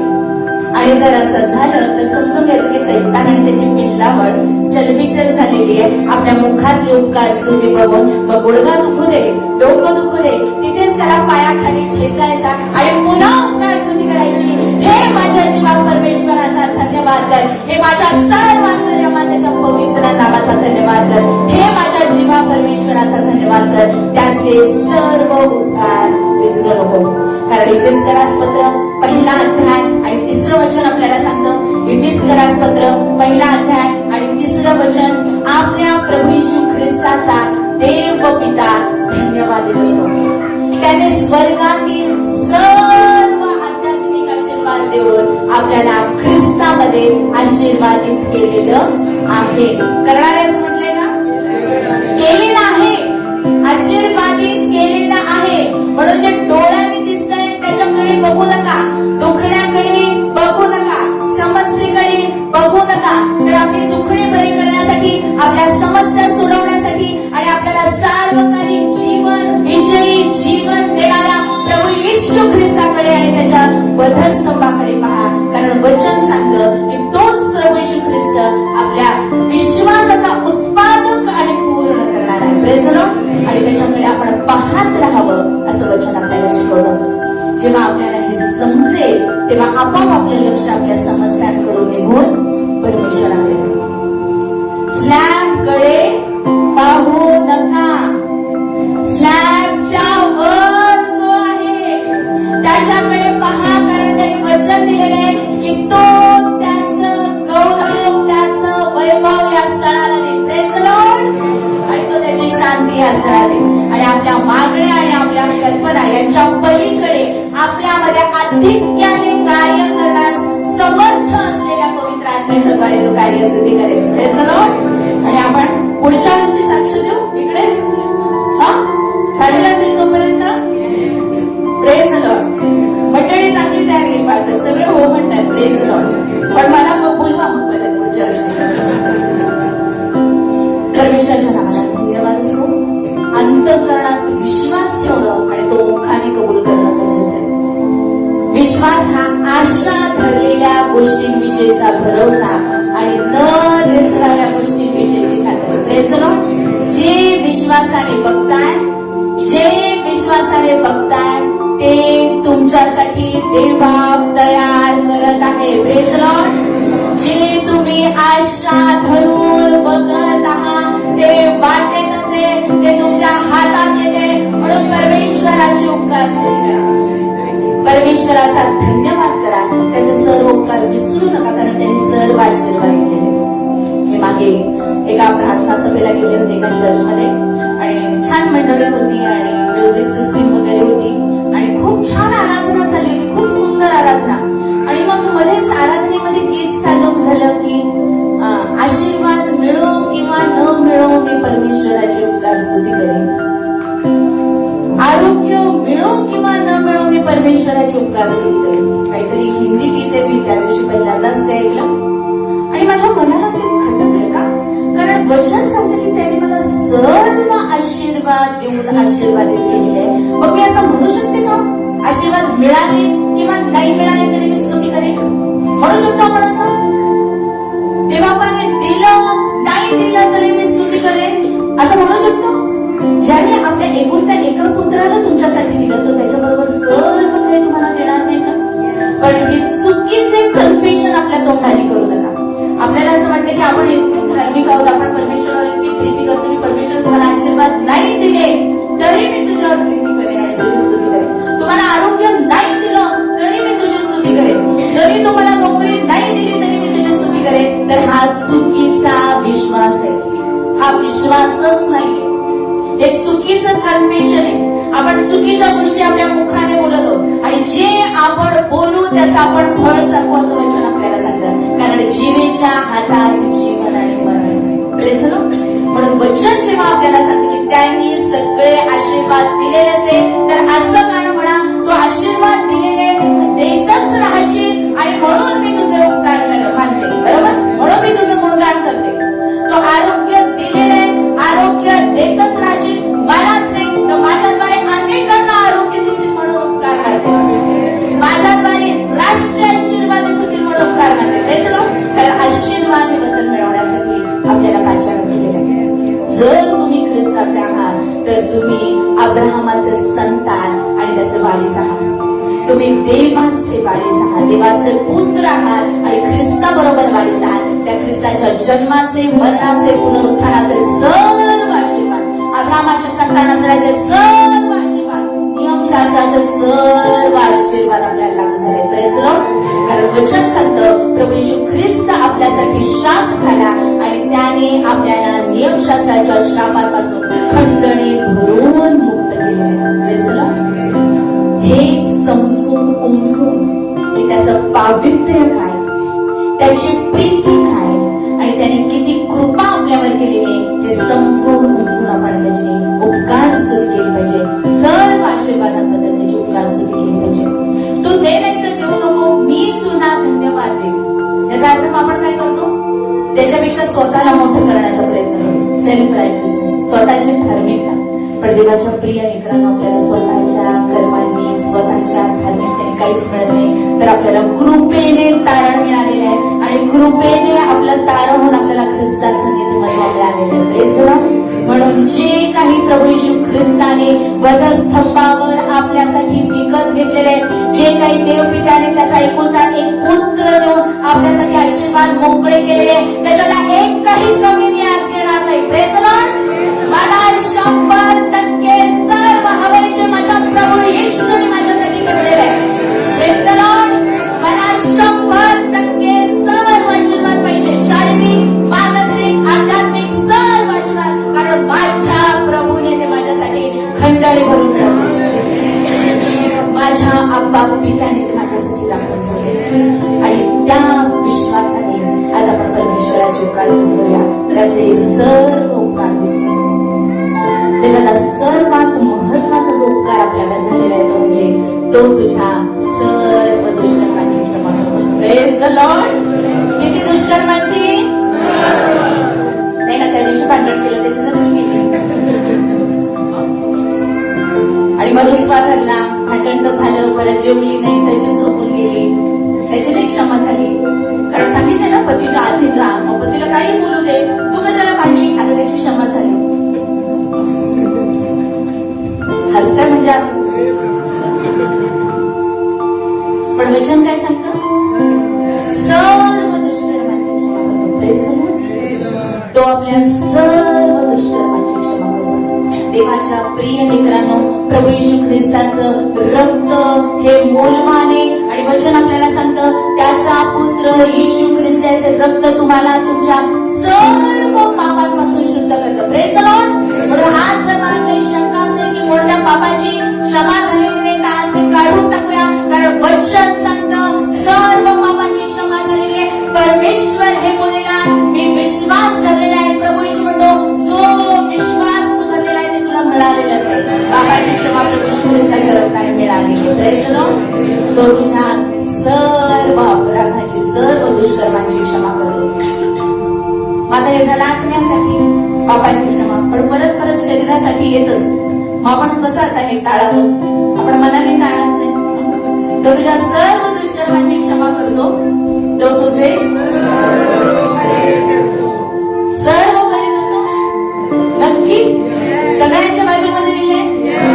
आणि जर असं झालं तर समजून घ्यायचं की सैतान आणि त्याची पिल्लावळ चलबिचल झालेली आहे. आपल्या मुखातले उपकार स्तुती बघून मग गुडघा दुखू दे, डोकं दुखू दे, तिथेच त्याला पायाखाली ठेचायचा आणि पुन्हा उपकार स्तुती करायची. हे माझ्या जीवा परमेश्वराचा धन्यवाद कर, हे माझ्या सर्व अंतर्यामा त्याच्या पवित्र नावाचा धन्यवाद कर, हे माझ्या जीवा परमेश्वराचा धन्यवाद कर, त्याचे सर्व उपकार विसरू नको. कारण इफिस्करास पत्र पहिला अध्याय आणि 3रं वचन आपल्याला सांगतं. इफिस्करास पत्र पहिला अध्याय आणि 3रं वचन, आपल्या प्रभू येशू ख्रिस्ताचा देव व पिता धन्यवादित असो, त्याने स्वर्गातील सर्व आध्यात्मिक आशीर्वाद देऊन आपल्याला ख्रिस्तामध्ये आशीर्वादित केलेलं आहे. करणाऱ्याच म्हटलंय का? केलेलं आहे, आशीर्वादित केलेलं आहे. म्हणून जे डोळ्याने दिसतंय त्याच्याकडे बघू नका, दुखण्याकडे बघू नका, समस्येकडे बघू नका. तर आपली दुखणे बरी करण्यासाठी, आपल्या समस्या सोडवण्यासाठी आणि आपल्याला सार्वकालिक जीवन, विजयी जीवन देणाऱ्या प्रभू येशू ख्रिस्ताकडे आणि त्याच्या वधस्तंभाकडे पहा. कारण वचन सांगतं की तोच प्रभू येशू ख्रिस्त आपल्या विश्वासाचा उत्पादक आणि पूर्ण करणार आहे. Praise the Lord. आणि त्याच्याकडे आपण पाहत राहावं असं वचन आपल्याला शिकवलं. जेव्हा आपल्याला हे समजेल तेव्हा आपोआप आपलं लक्ष आपल्या समस्यांकडून निघून परमेश्वराकडे जाईल. स्लॅबकडे पाहू नका, स्लॅबच्या वर जो आहे त्याच्याकडे पहा. कारण त्यांनी वचन दिलेले आहे की तो त्याचं गौरव, त्याचं वैभव या स्थळाला देईल. Praise the Lord. आणि तो त्याची शांती या स्थळाला देईल. आणि आपल्या मागण्या आणि आपल्या कल्पना यांच्या पलीकडे आपल्यामध्ये आधिक्याने कार्य करण्यास समर्थ असलेल्या पवित्र आत्म्याच्याद्वारे तो कार्य सिद्धी करेल. Praise the Lord. आणि आपण पुढच्या वर्षी साक्ष देऊ इकडेच, झालेलं असेल तोपर्यंत. Praise the Lord. मंडळी चांगली तयार केली पाहिजे, सगळे हो म्हणतात. Praise the Lord. पण मला बोलवा मग परत पुढच्या वर्षी. परमेश्वराच्या नावाला धन्यवाद असो. अंतःकरणात विश्वास ठेवणं आणि तो मुखाने कबूल करणं गरजेचं आहे. विश्वास हा आशा धरलेल्या गोष्टींविषयीचा भरोसा आणि न दिसणाऱ्या गोष्टींविषयीची खात्री. Praise the Lord. जे विश्वासाने बघताय, जे विश्वासाने बघताय ते तुमच्यासाठी देवबाप तयार करत आहे. Praise the Lord. जे तुम्ही आशा धरून बघत आहात ते वाटेतच आहे, ते तुमच्या हातात येते. म्हणून परमेश्वराची उपकार करा, परमेश्वराचा धन्यवाद करा. त्याचे सर्व उपकार विसरू नका, कारण त्यांनी सर्व आशीर्वाद दिलेले. मी मागे एका प्रार्थना सभेला गेले होते एका चर्चमध्ये, आणि छान मंडळी होती आणि म्युझिक सिस्टीम वगैरे होती आणि खूप छान आराधना झाली होती, खूप सुंदर आराधना. आणि मग मध्येच आराधनेमध्ये गीत चालू झालं की आशीर्वाद मिळो किंवा न मिळो मी परमेश्वराची उपकार स्तुती करेन. आरोग्य मिळो किंवा न मिळो मी परमेश्वराची उपकार स्तुती करेन. काहीतरी हिंदी गीते मी त्या दिवशी पहिल्यांदाच ते ऐकलं आणि माझ्या मनाला ते खटकलं. का? कारण वचन सांगतं की त्यांनी मला सर्व आशीर्वाद देऊन आशीर्वादित केलेले. मग मी असं म्हणू शकते का आशीर्वाद मिळाले किंवा नाही मिळाले तरी मी स्तुती करेन? म्हणू शकतो आपण असं? देवापाने दिलं नाही दिलं तरी मी स्तुती करेन असं म्हणू शकतो? ज्याने आपल्या एकुलत्या एका पुत्राला तुमच्यासाठी दिलं तो त्याच्याबरोबर सर्व काही तुम्हाला देणार नाही का? पण हे चुकीचे कन्फेशन आपल्या तोंडाने करू नका. आपल्याला असं वाटतं की आपण इतके धार्मिक आहोत, आपण परमेश्वरावर इतकी प्रीती करतो की परमेश्वर तुम्हाला आशीर्वाद नाही दिले तरी मी तुझ्यावर प्रीती करेन आणि तुझी स्तुती करेन. तुम्हाला आरोग्य नाही दिलं तरी मी तुझी स्तुती करेन. जरी तुम्हाला नोकरी नाही दिली तरी मी तुझी स्तुती करेन. तर हा चुकीचा विश्वास आहे, हा विश्वासच नाही. हे चुकीचं कन्फेशन आहे. आपण चुकीच्या गोष्टी आपल्या मुखाने बोलत आहोत आणि जे आपण बोलू त्याचं आपण फळ चाकू असं वचन आपल्याला सांगतं. कारण जीवेच्या हातात जीवन आणि मरण. म्हणून वचन जेव्हा आपल्याला सांगते की त्यांनी सगळे आशीर्वाद दिलेलेच आहे, तर असं गाणं म्हणा, तो आशीर्वाद दिलेले देतच राहशील आणि म्हणून मी तुझे उपकार मानते. बरोबर? म्हणून मी तुझं गुणगान करते. तो आरोग्य दिलेले, आरोग्य देतच राहशील. मलाच नाही तर माझ्याद्वारे अनेकांना आरोग्य देशील म्हणून उपकार मानते. माझ्याद्वारे राष्ट्रीय आशीर्वादित होतील म्हणून उपकार मानते. कारण आशीर्वाद हे बदल मिळवण्यासाठी आपल्याला पाचारण केलेलं आहे. जर तुम्ही ख्रिस्ताचे आहात तर तुम्ही अब्राहमाचे संतान आणि त्याचे वारीस आहात. तुम्ही देवाचे वारीस आहात, देवाचे पुत्र आहात आणि ख्रिस्ताबरोबर वारीस आहात. त्या ख्रिस्ताच्या जन्माचे, मरणाचे, पुनरुत्थानाचे सर्व आशीर्वाद, अब्राहमाच्या संतान असण्याचे सर्व आशीर्वाद, नियमशास्त्राचे सर्व आशीर्वाद आपल्याला लागू झाले. Praise the Lord. कारण वचन सांगतं प्रभू येशू ख्रिस्त आपल्यासाठी शाप झाला आणि त्याने आपल्याला नियमशास्त्राच्या शापापासून खंडणी भरून मुक्त केले. Praise the Lord. हे समजून उमजून की त्याचं पावित्र्य काय, त्याची प्रीती काय आणि त्याने किती कृपा आपल्यावर केलेली हे समजून उमजून आपण त्याची उपकार स्तुती केली पाहिजे. सर्व आशीर्वादांबद्दल त्याची उपकार स्तुती केली पाहिजे. तू दे नाही तर देऊ नको, मी तुला धन्यवाद देतो. याचा अर्थ आपण काय करतो? त्याच्यापेक्षा स्वतःला मोठं करण्याचा प्रयत्न करतो. सेल्फ रायचियसनेस, स्वतःची धार्मिकता. पण देवाच्या प्रिय लेकरांना आपल्याला स्वतःच्या कर्मांनी, स्वतःच्या धार्मिकतेने काहीच मिळत नाही, तर आपल्याला कृपेने तारण मिळालेले आहे आणि कृपेने आपलं तारण होऊन आपल्याला ख्रिस्ताचं नीतिमत्व मिळालेलं आहे. म्हणून जे काही प्रभू येशू ख्रिस्ताने वधस्तंभावर आपल्यासाठी विकत घेतलेले, जे काही देवपित्याने त्याचा एकुलता एक पुत्र देऊन आपल्यासाठी आशीर्वाद मोकळे केलेले, त्याच्याला एक काही कमी मी आज घेणार नाही. Praise the Lord. मला 100% सर्व हवे जे माझ्या प्रभू येशूने माझ्यासाठी ठेवलेले आहे. Praise the Lord. मला 100% सर्व आशीर्वाद पाहिजे, शारीरिक, मानसिक, आध्यात्मिक सर्व आशीर्वाद. कारण माझ्या प्रभूने ते माझ्यासाठी खंडणी भरून ठेवले. माझ्या आप्पा पित्याने ते माझ्यासाठी राखून ठेवले आणि त्या विश्वासाने आज आपण परमेश्वराचे उपकार करूया. त्याचे सर्व उपकार विसरू. त्याच्यात सर्वात महत्वाचा जो उपकार आपल्याला झालेला आहे तो म्हणजे तो तुझ्या सर्व दुष्कर्मांची क्षमा करतो. Praise the Lord. किती दुष्कर्मांची नाही ना, त्या दिवशी भांडण केलं त्याची नसेल केली आणि मग रुसवा धरला, भांडण तर झालं, परत जेवली नाही, तशीच झोपून गेली, त्याची नाही क्षमा झाली. कारण सांगितलं ना पतीच्या आधीन राहा, आज वचन काय सांगतं? सर्व दुष्कर्माची क्षमा करतो. Praise the Lord. तो आपल्या सर्व दुष्कर्माची क्षमा करतो. देवाच्या प्रिय लेकरांनो, प्रभू येशू ख्रिस्ताचं रक्त हे मोलमाने आणि वचन आपल्याला सांगतं त्याचा पुत्र येशू ख्रिस्ताचे रक्त तुम्हाला तुमच्या सर्व पापांपासून शुद्ध करतं. Praise the Lord. म्हणून आज जर मला काही शंका असेल की कोणत्या पापाची क्षमा झालेली नाही तर आज ते काढून टाकूया, कारण वचन सांगतं सर्व पापांची क्षमा झालेली आहे. परमेश्वर हे बोललेला मी विश्वास धरलेला आहे. प्रभू येशू म्हणतो जो विश्वास तू धरलेला आहे ते तुला मिळालेलाच आहे. पापाची क्षमा प्रभू येशू ख्रिस्ताच्या रक्ताने मिळाली. Praise the Lord. तो तुझ्या सर्व अपराधाची सर्व दुष्कर्माची क्षमा करतो. आता हे झालं आत्म्यासाठी पापाची क्षमा, पण परत परत शरीरासाठी येतच. मग आपण कसं आता हे टाळावं? आपण मनाने टाळत नाही. तो तुझ्या सर्व दुष्कर्मांची क्षमा करतो. तो तुझे सर्व बरे करतो. नक्की सगळ्यांच्या बायबलमध्ये लिहिले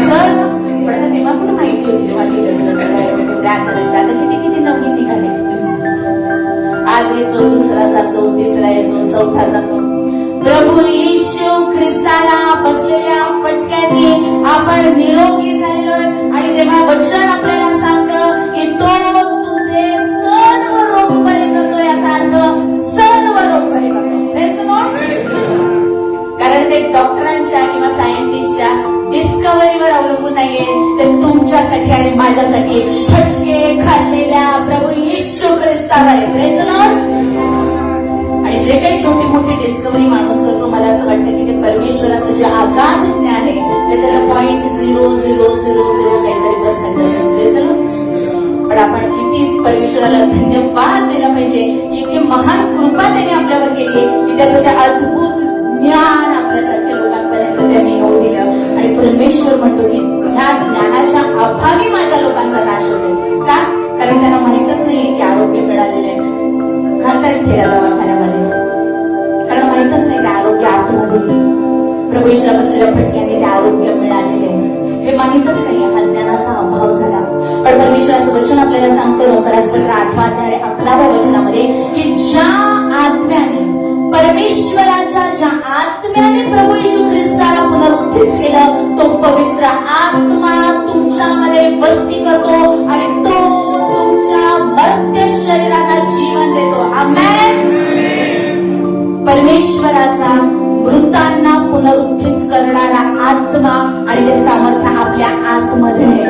सर्व. पण तेव्हा पण माहिती होती जेव्हा लिहिलं त्या सगळ्यांच्या आता किती किती नवीन निघाले. आज येतो, दुसरा जातो, तिसरा येतो, चौथा जातो. प्रभू येशू ख्रिस्ताला बसलेल्या फटक्यांनी आपण निरोगी झालोय. आणि तेव्हा वचन आपल्याला सांगतं की तो तुझे सर्व रोग बरे करतो. याचा अर्थ सर्व रोग बरे करतो. कारण ते डॉक्टरांच्या किंवा सायंटिस्टच्या डिस्कव्हरीवर अवलंबून नाहीये. ते तुमच्यासाठी आणि माझ्यासाठी फटके खाल्लेल्या प्रभू येशू ख्रिस्तावर आहे. Praise the Lord. आणि जे काही छोटी मोठी डिस्कव्हरी माणूस करतो, मला असं वाटतं की ते परमेश्वराचं जे अगाध ज्ञान आहे त्याच्याला 0.0000 काहीतरी पर्सेंट असेल. पण आपण किती परमेश्वराला धन्यवाद दिला पाहिजे की इतकी महान कृपा त्याने आपल्यावर केली की त्याचं ते अद्भुत ज्ञान आपल्यासारख्या लोकांपर्यंत त्याने येऊ दिलं. आणि परमेश्वर म्हणतो की ह्या ज्ञानाच्या अभावी माझ्या लोकांचा नाश होतो. का? कारण त्यांना माहितच नाहीये की आरोग्य मिळालेले आहे. घालतायत फेऱ्या दवाखान्यामध्ये, कारण माहितच नाही ते आरोग्य आतमध्ये प्रभू येशूला बसलेल्या फटक्यांनी ते आरोग्य मिळालेले हे माहितच नाही. हा ज्ञानाचा अभाव झाला. पण परमेश्वराचं वचन आपल्याला सांगतं रोमकरासपत्र 8 अध्याय 11 वचनामध्ये की ज्या आत्म्याने परमेश्वराच्या ज्या आत्म्याने प्रभू येशू ख्रिस्ताला पुनरुत्थित केलं तो पवित्र आत्मा तुमच्यामध्ये वस्ती करतो आणि तो तुमच्या मर्त्य शरीराला जीवन देतो. आमेन. परमेश्वराचा मृतांना पुनरुत्थित करणारा आत्मा आणि ते सामर्थ्य आपल्या आतमध्ये.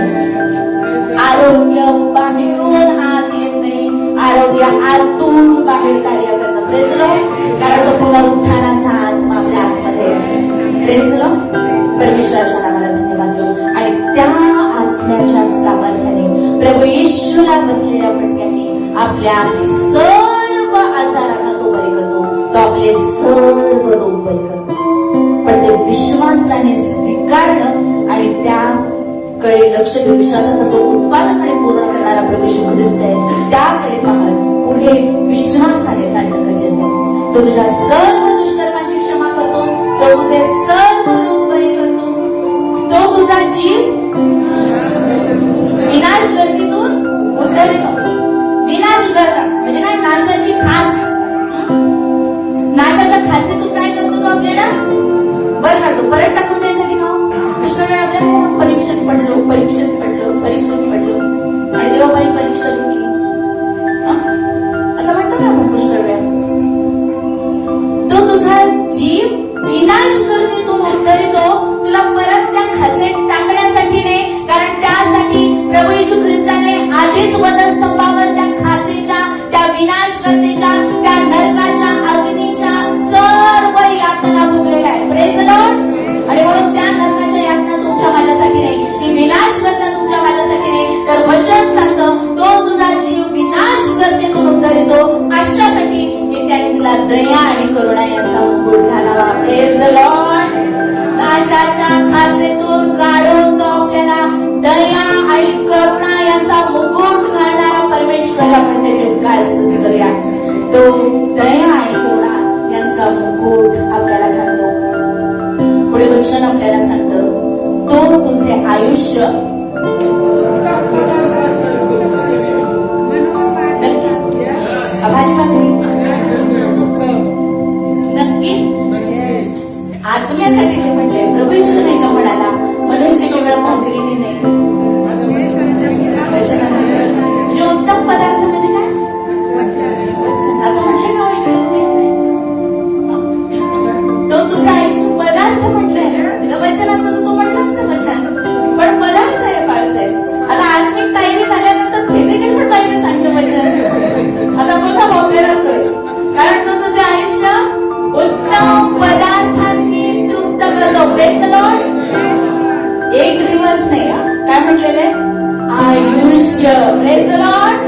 आरोग्य बाहेरून आत येत नाही, आरोग्य आतून बाहेर कार्य करतं. Praise the Lord. कारण तो पुनरुत्थानाचा आत्मा आपल्या आतमध्ये. Praise the Lord. परमेश्वराच्या नावाला धन्यवाद देऊ. आणि त्या आत्म्याच्या सामर्थ्याने प्रभू येशूला बसलेल्या फटक्यांनी आपल्या सर्व आजारांना तो बरे करतो. तो आपले सर्व रोग बरे करतो. पण ते विश्वासाने स्वीकारणं आणि त्याकडे लक्ष देऊन विश्वासाचा जो उत्पादन आणि पूर्ण करणारा प्रभू येशू ख्रिस्त आहे त्याकडे पाहत पुढे विश्वासाने चालणं गरजेचं आहे. तो तुझ्या सर्व दुष्कर्मांची क्षमा करतो. तो तुझे सर्व रोग बरे करतो. तो तुझा जीव विनाश गर्दीतून उद्धरितो. विनाश गर्द म्हणजे काय? नाशाची खाच. नाशाच्या खाचेतून काय करतो तो आपल्याला? बर काढतो. परत टाकून द्यायसाठी का? कृष्ण वेळ आपल्याला परीक्षेत पडलो आणि देवाबाई परीक्षा घेतली असं म्हणतो ना आपण कृष्ण वेळ. तो तुझा जीव विनाश गर्दीतून उद्धरितो. तुला परत त्या खाचेत टाकण्यासाठी नाही, कारण त्यासाठी प्रभू येशू ख्रिस्ताने आधीच वधस्तंभावर त्या खाचेच्या, त्या विनाश गर्दीच्या, त्या नरकाच्या अग्नीच्या सर्व यातना भोगलेल्या आहेत. Praise the Lord. आणि म्हणून त्या नरकाच्या यातना तुमच्या माझ्यासाठी नाही, ती विनाश गर्दा तुमच्या माझ्यासाठी नाही. तर वचन सांगतं तो तुझा जीव विनाश गर्दीतून उद्धरितो अशासाठी की त्याने तुला दया आणि करुणा यांचा मुकुट घालावा. Praise the Lord. नाशाच्या खाचेतून काढून तो आपल्याला दया आणि करुणा यांचा मुकुट घालणारा परमेश्वर आपण त्याचे काय स्तुती करूया. तो दया आणि करुणा यांचा मुकुट आपल्याला घालतो. पुढे वचन आपल्याला सांगतं तो तुझे आयुष्य दिवस नाही. काय म्हटलेले? आयुष्य. Praise the Lord.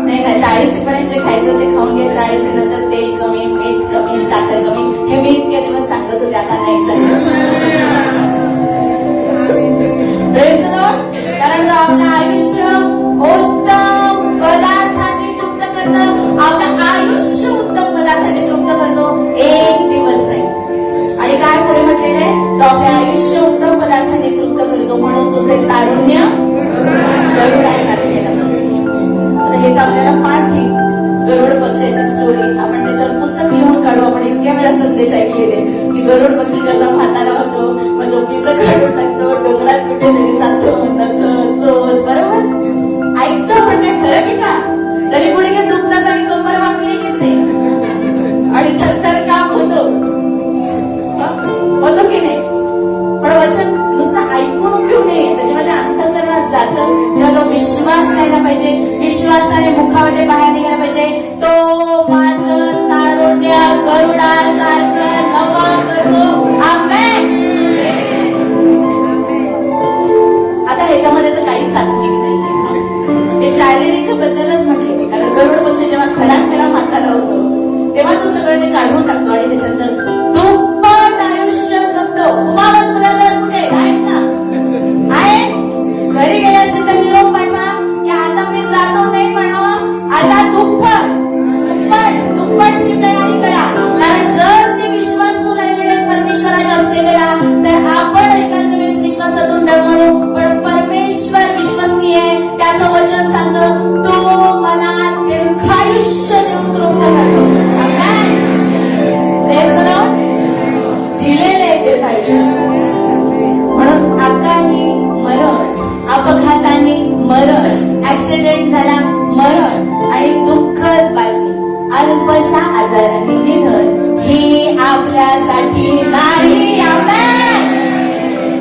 नाही ना, 40 पर्यंत जे खायचं ते खाऊन घ्या. 40 नंतर तेल कमी, मीठ कमी, साखर कमी, हे मी इतके दिवस सांगत होते, आता नाही सांगत. Praise the Lord. कारण आपलं आयुष्य उत्तम पदार्थाने तृप्त करतं. आपलं आयुष्य उत्तम पदार्थाने तृप्त करतो, एक दिवस नाही. आणि काय पुढे म्हटलेले? तो आपले आयुष्य उत्तम पदार्थाने तृप्त करतो, म्हणून तुझे तारुण्य गरुडासारखे. हे तर आपल्याला पाठ आहे, गरुड पक्षाची स्टोरी. आपण त्याच्यावर पुस्तक लिहून काढू. आपण इतक्या वेळा संदेश ऐकलेले की गरुड पक्षी कसा म्हातारा होतो, मग तो पिसं काढून टाकतो, डोंगरात कुठेतरी जातो, चोच. बरोबर ऐकतो, पण काय फरक आहे का? तरी गुडघे दुखतात आणि कंबर वाकलेलीच आहे आणि थरथर काम होतो की नाही. पण वचन नुसतं ऐकून उपयोग नाही, त्याच्यामध्ये अंतःकरणात जातं. तेव्हा तो विश्वास राहिला पाहिजे, विश्वासाने मुखावटे बाहेर निघायला पाहिजे. तो माझं तारुण्य गरुडासारखं नवा करतो. आमेन. आता ह्याच्यामध्ये तर काहीच आत्मिक नाहीये, हे शारीरिक बद्दलच म्हटले. कारण गरुड पक्षी जेव्हा खरा म्हातारा होतो तेव्हा तो सगळं ते काढून टाकतो आणि त्याच्यानंतर दुप्पट आयुष्य जगतो. कुमावत मुलांना कुठे आहेत का? आहेत. घरी गेले असतील तर निरोप पाठवा की आता मी जातो नाही, पण आता दुप्पटची तयारी करा. कारण जर ते विश्वासू राहिलेले परमेश्वराच्या सेवेला, तर आपण एखाद्या वेळेस विश्वासातून डळमळू, पण परमेश्वर विश्वसनीय आहे. त्याचं वचन सांगतं, तो मला दीर्घायुष्य देऊन तृप्त करतो. दिलेलं आहे दीर्घायुष्य. म्हणून अपघाताने मरण, अपघाताने मरण, ऍक्सिडेंट झाला मरण, आणि दुःखद बातमी अल्पशा आजाराने निधन ही आपल्यासाठी नाही.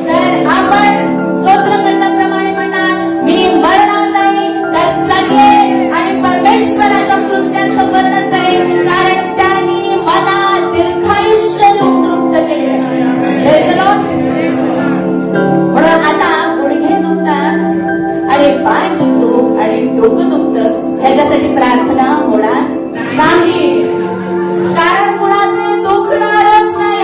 तर आपण स्तोत्रकर्त्याप्रमाणे म्हणणार, मी मरणार नाही तर जगेन आणि परमेश्वराच्या कृत्यांचं वर्णन करेन, कारण त्यांनी मला दीर्घायुष्य देऊन तृप्त केले. म्हणून आता गुडघे दुखतात आणि पाय दुखतो आणि डोकं दुखतं, ह्याच्यासाठी प्रार्थना होणार नाही. कारण कुणाचे दुखणारच नाही.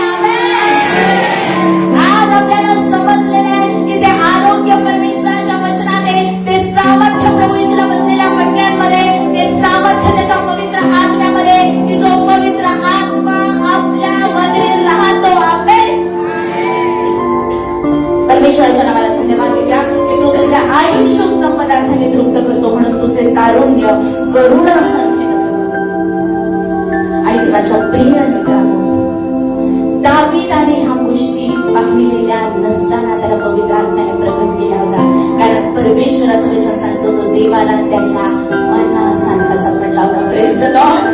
आज आपल्याला समजलेलं आहे की ते आरोग्य परमेश्वराच्या वचनाने, ते सामर्थ्य प्रभू येशूला बसलेल्या मटक्यांमध्ये, ते सामर्थ्य त्याच्या पवित्र आत्म्यामध्ये, की जो पवित्र आत्मा आपल्यामध्ये राहतो. आमेन. परमेश्वराच्या नावाला धन्यवाद देऊया की तो तुझे आयुष्य उत्तम पदार्थाने तृप्त करतो, म्हणून तुझे तारुण्य गरुडासारखे. आणि देवाच्या प्रिय मित्रांनो, दावीदाने ह्या गोष्टी पाहिलेल्या नसताना त्याला पवित्र आत्म्याने प्रकट केला होता. कारण परमेश्वराचं वचन सांगतो, तो देवाला त्याच्या मनासारखा सापडला होता. Praise the Lord.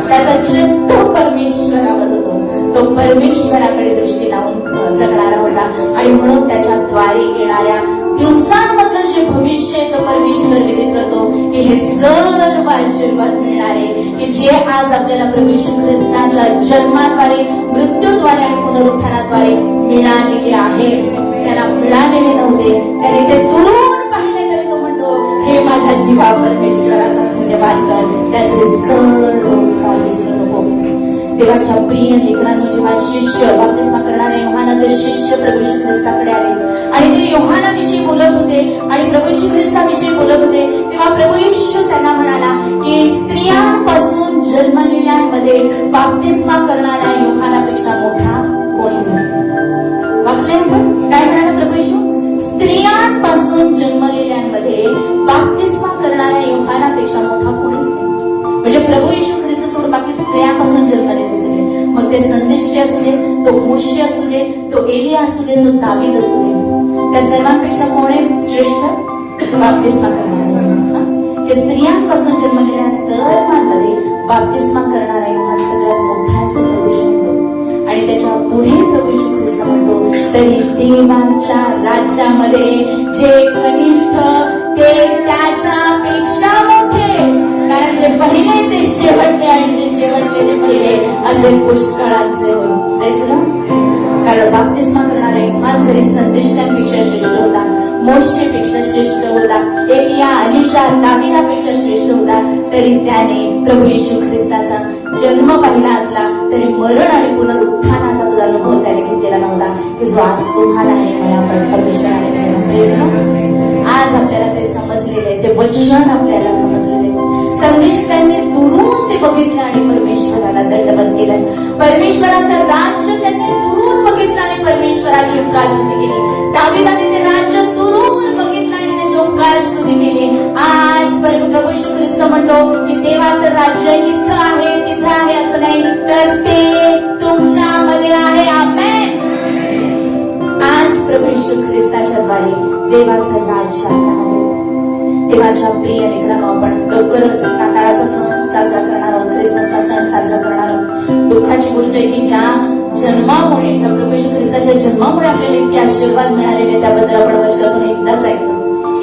त्याचा चित्त परमेश्वरावर होतो, तो परमेश्वराकडे दृष्टी लावून जगणारा होता. आणि म्हणून त्याच्याद्वारे येणाऱ्या दिवसांमधलं जे भविष्य तो परमेश्वर विदित करतो की हे सर्व आशीर्वाद मिळणारे, की जे आज आपल्याला प्रभू येशू ख्रिस्ताच्या जन्माद्वारे, मृत्यूद्वारे आणि पुनरुत्थानाद्वारे मिळालेले आहेत. त्याला मिळालेले नव्हते, त्याने ते दुरून पाहिले तरी तो म्हणतो, हे माझ्या जीवा परमेश्वराचा धन्यवाद कर, त्याचे सर्व उपकार विसरू नको. देवाच्या प्रिय लेकरांनो, जेव्हा शिष्य बप्तिस्मा करणारे योहानाचे शिष्य प्रभू येशू ख्रिस्ताकडे आले आणि ते योहानाविषयी बोलत होते आणि प्रभू येशू ख्रिस्ताविषयी बोलत होते, तेव्हा प्रभू येशू त्यांना म्हणाला की स्त्रियांपासून जन्मलेल्यांमध्ये बप्तिस्मा करणाऱ्या योहानापेक्षा मोठा कोणी नाही. वाचले आपण काय म्हणाला प्रभू येशू? स्त्रियांपासून जन्मलेल्यांमध्ये बप्तिस्मा करणाऱ्या योहानापेक्षा मोठा कोणीच नाही. म्हणजे प्रभू येशू ख्रिस्त सोडून बाकी स्त्रियांपासून जन्मलेले सगळे, मग ते संदेष्टी असू दे, तो मोशे असू दे, तो एलिया असू दे, तो दावीद असू दे, त्या सर्वांपेक्षा कोण आहे श्रेष्ठ? बप्तिस्मा करणारा. हे स्त्रियांपासून जन्मलेल्या सर्वांमध्ये बप्तिस्मा करणारा योहान सगळ्यात मोठा आहे, प्रभू येशू म्हणतो. आणि त्याच्या पुढे प्रभू येशू ख्रिस्त म्हणतो, तरी देवाच्या राज्यामध्ये जे कनिष्ठ ते त्याच्यापेक्षा मोठे. कारण जे पहिले ते शेवटले आणि जे शेवटले ते पहिले, असे पुष्कळाचे होईल. कारण बाप्तिस्मा करणारा योहान जरी संदेष्टांपेक्षा श्रेष्ठ होता, मोशेपेक्षा श्रेष्ठ होता, एलिया, अलिशा, दाविदापेक्षा श्रेष्ठ होता, तरी त्याने प्रभू येशू ख्रिस्ताचा जन्म पाहिला असला तरी मरण आणि पुनरुत्थानाचा तुझा अनुभव त्याने घेतलेला नव्हता, की जो आज तुम्हाला आणि मला परमेश्वराने दिलेला. Praise the Lord. आज आपल्याला ते समजलेले आहे, ते वचन आपल्याला समजलेले आहे. संदेशकांनी दुरून ते बघितलं आणि परमेश्वराला दंडवत केलं. परमेश्वराचं राज्य त्यांनी दुरून बघितलं आणि परमेश्वराची उपकार स्तुती केली. दाविदाने ते राज्य दुरून बघितलं आणि त्याची उपकार स्तुती केली. आज प्रभू येशू ख्रिस्त म्हणतो की देवाचं राज्य इथं आहे, तिथं आहे असं नाही, तर ते तुमच्यामध्ये आहे. आमेन. आज प्रभू येशू ख्रिस्ताच्या द्वारे देवाचं राज्य आपल्यामध्ये. देवाच्या प्रिय लेकरांनो, आपण लवकरच नाताळाचा सण साजरा करणार आहोत, ख्रिसमसचा सण साजरा करणार आहोत. दुःखाची गोष्ट आहे की ज्या जन्मामुळे, ज्या प्रभू येशू ख्रिस्ताच्या जन्मामुळे आपल्याला इतके आशीर्वाद मिळालेले, त्याबद्दल आपण वर्षातून एकदाच ऐकतो,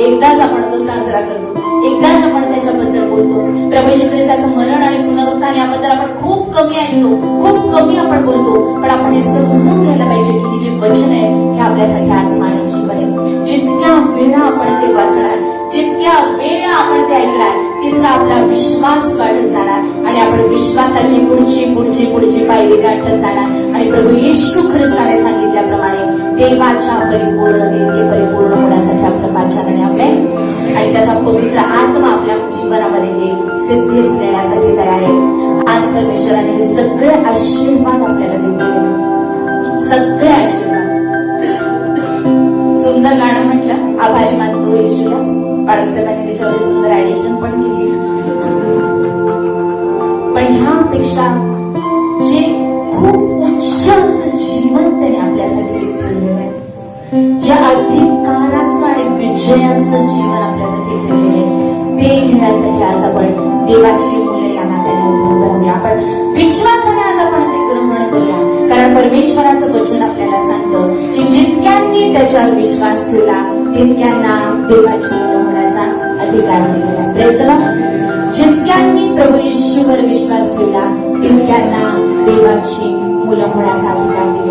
एकदाच आपण तो साजरा करतो, एकदाच आपण त्याच्याबद्दल बोलतो. प्रभू येशू ख्रिस्ताचं मरण आणि पुनरुत्थान याबद्दल आपण खूप कमी ऐकतो, खूप कमी आपण बोलतो. पण आपण हे समजून घ्यायला पाहिजे की हे जे वचन आहे हे आपल्यासाठी आत्मा आणि जीवन आहे. जितक्या वेळा आपण ते वाचणार, जितक्या वेळा आपण ते ऐकणार, तिथं आपला विश्वास वाढत जाणार आणि आपण विश्वासाची पुढची पुढची पुढची पायरी गाठत जाणार. आणि प्रभू येशू ख्रिस्ताने सांगितल्याप्रमाणे देवाच्या परिपूर्णतेने परिपूर्ण होण्यासाठी आपलं पाचारण आपले आणि त्याचा पवित्र आत्मा आपल्या जीवनामध्ये हे सिद्धीस देण्यासाठी तयार आहे. आज परमेश्वराने हे सगळे आशीर्वाद आपल्याला दिले, सगळे आशीर्वाद. सुंदर गाणं म्हटलं, आभारी मानतो येशूला. बाळकसाहेबांनी त्याच्यावर सुंदर ऍडिशन पण केली. पण ह्यापेक्षा जे खूप उच्च असं जीवन त्याने आपल्यासाठी ठेवलेलं आहे, ज्या अधिकाराचं आणि विजयाचं जीवन आपल्यासाठी ठेवलेलं आहे, ते घेण्यासाठी आज आपण देवाची मुले या नात्याने उभं राहूया. आपण विश्वासाने आज आपण ते ग्रहण करूया. कारण परमेश्वराचं वचन आपल्याला सांगतं की जितक्यांनी त्याच्यावर विश्वास ठेवला तितक्यांना देवाची मुलं होण्याचा अधिकार दिलेला. Praise the Lord. जितक्यांनी प्रभू येशूवर विश्वास ठेवला तितक्यांना देवाची मुलं होण्याचा अधिकार दिला.